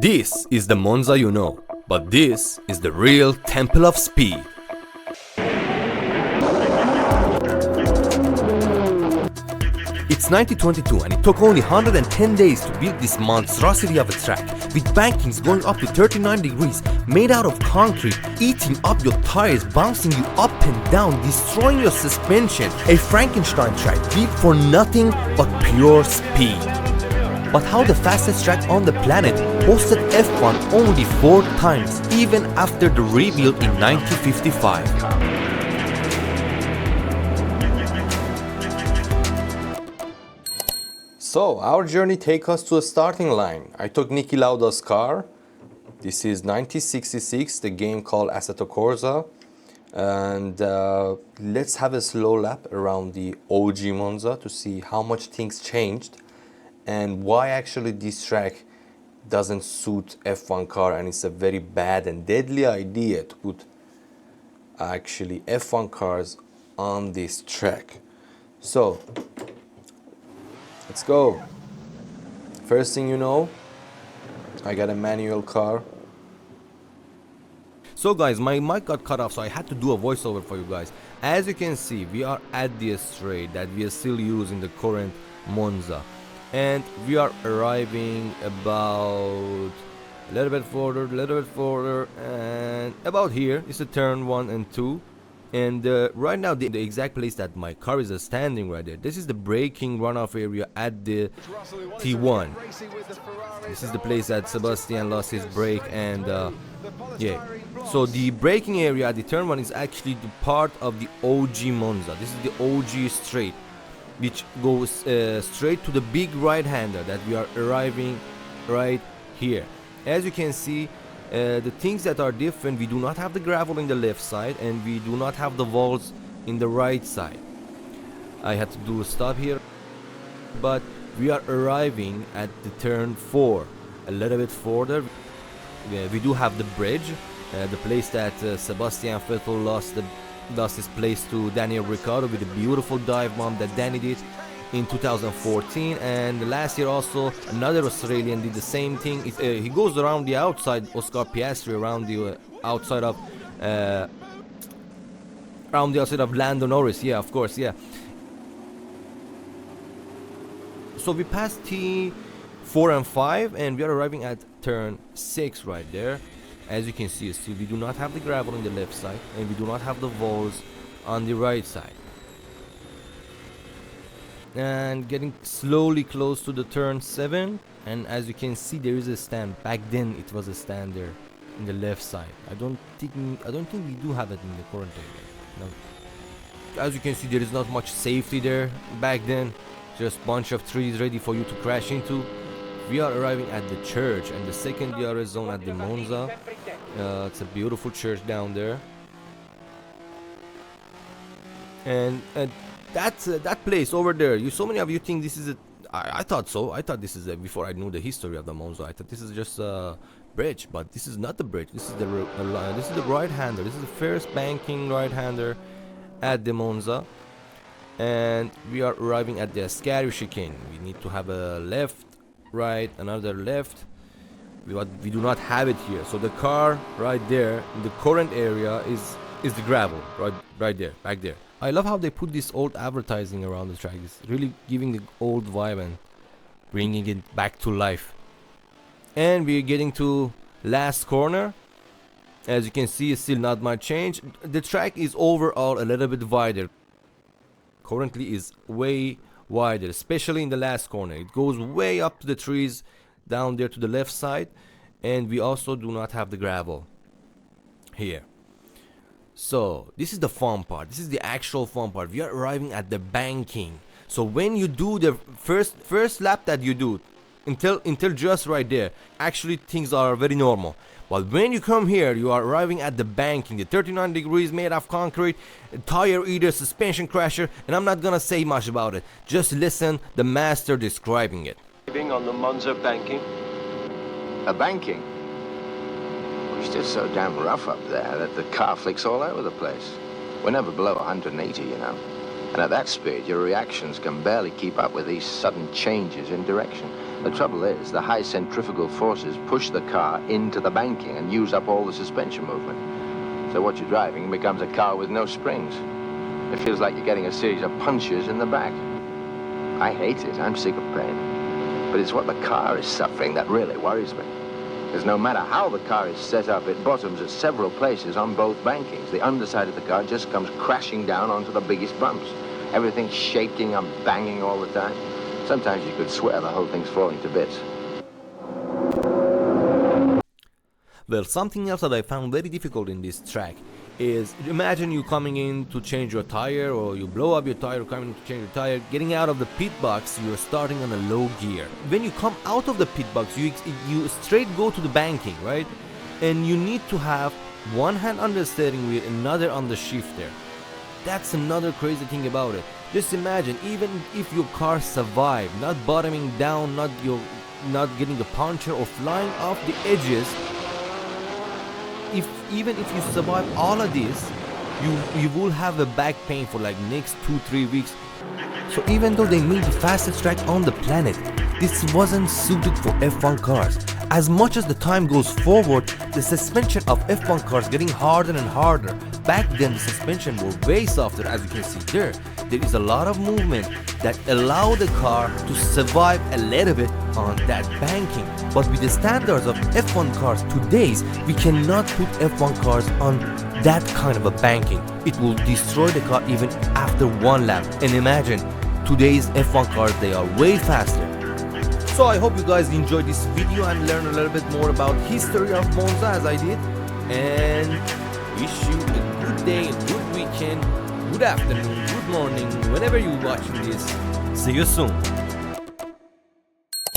This is the Monza you know, but this is the real Temple of Speed. It's 1922 and it took only 110 days to build this monstrosity of a track, with bankings going up to 39 degrees, made out of concrete, eating up your tires, bouncing you up and down, destroying your suspension. A Frankenstein track built for nothing but pure speed. But how the fastest track on the planet hosted F1 only 4 times, even after the rebuild in 1955. So, our journey takes us to a starting line. I took Niki Lauda's car. This is 1966, the game called Assetto Corsa. And let's have a slow lap around the OG Monza to see how much things changed and why actually this track doesn't suit F1 car, and it's a very bad and deadly idea to put actually F1 cars on this track. So, let's go. First thing you know, I got a manual car. So guys, my mic got cut off, so I had to do a voiceover for you guys. As you can see, we are at the straight that we are still using the current Monza. And we are arriving about a little bit further, and about here is the turn 1 and 2. And right now, the exact place that my car is standing right there, this is the braking runoff area at the T1. This is the place that Sebastian lost his brake, and yeah. So the braking area at the turn 1 is actually the part of the OG Monza. This is the OG straight, which goes straight to the big right-hander that we are arriving right here. As you can see, the things that are different, we do not have the gravel in the left side and we do not have the walls in the right side. I had to do a stop here, but we are arriving at the turn 4 a little bit further. We do have the bridge, the place that Sebastian Vettel lost his place to Daniel Ricciardo with a beautiful dive bomb that Danny did in 2014, and last year also another Australian did the same thing. He goes around the outside, Oscar Piastri, around the outside of Lando Norris. Yeah, of course, yeah. So we passed T4 and 5 and we are arriving at turn 6 right there. As you can see, still we do not have the gravel on the left side and we do not have the walls on the right side. And getting slowly close to the turn 7, and as you can see, there is a stand. Back then it was a stand there in the left side. I don't think we do have it in the current area. No. As you can see, there is not much safety there back then. Just bunch of trees ready for you to crash into. We are arriving at the church and the second DRS zone at the Monza. It's a beautiful church down there. And that place over there, so many of you think this is a, I thought so. I thought this is a, before I knew the history of the Monza, I thought this is just a bridge, but this is not the bridge. This is the right-hander. This is the first banking right-hander at the Monza, and we are arriving at the Ascari chicane. We need to have a left, right, another left. We do not have it here. So the car right there in the current area is the gravel right there, back there. I love how they put this old advertising around the track. It's really giving the old vibe and bringing it back to life. And we're getting to last corner. As you can see, it's still not much change. The track is overall a little bit wider. Currently is way wider, especially in the last corner. It goes way up to the trees down there to the left side. And we also do not have the gravel here. So this is the fun part. This is the actual fun part. We are arriving at the banking. So when you do the first lap that you do until just right there, actually things are very normal. But when you come here, you are arriving at the banking, the 39 degrees made of concrete, tire eater, suspension crasher, and I'm not gonna say much about it. Just listen the master describing it. On the Monza banking. A banking? It's just so damn rough up there that the car flicks all over the place. We're never below 180, you know. And at that speed, your reactions can barely keep up with these sudden changes in direction. The trouble is, the high centrifugal forces push the car into the banking and use up all the suspension movement. So what you're driving becomes a car with no springs. It feels like you're getting a series of punches in the back. I hate it. I'm sick of pain. But it's what the car is suffering that really worries me. Because no matter how the car is set up, it bottoms at several places on both bankings. The underside of the car just comes crashing down onto the biggest bumps. Everything's shaking and banging all the time. Sometimes you could swear the whole thing's falling to bits. Well, something else that I found very difficult in this track is, imagine you coming in to change your tire, or you blow up your tire coming in to change your tire. Getting out of the pit box, you're starting on a low gear. When you come out of the pit box, you straight go to the banking, right? And you need to have one hand on the steering wheel, another on the shifter. That's another crazy thing about it. Just imagine, even if your car survived, not bottoming down, not getting a puncture or flying off the edges, even if you survive all of this, you will have a back pain for like next 2-3 weeks. So even though they made the fastest track on the planet, this wasn't suited for F1 cars. As much as the time goes forward, the suspension of F1 cars getting harder and harder. Back then the suspension were way softer, as you can see there. There is a lot of movement that allow the car to survive a little bit on that banking. But with the standards of F1 cars today's, we cannot put F1 cars on that kind of a banking. It will destroy the car even after one lap. And imagine, today's F1 cars, they are way faster. So I hope you guys enjoyed this video and learned a little bit more about history of Monza as I did. And wish you a good day, a good weekend, good afternoon, good morning, whenever you're watching this. See you soon.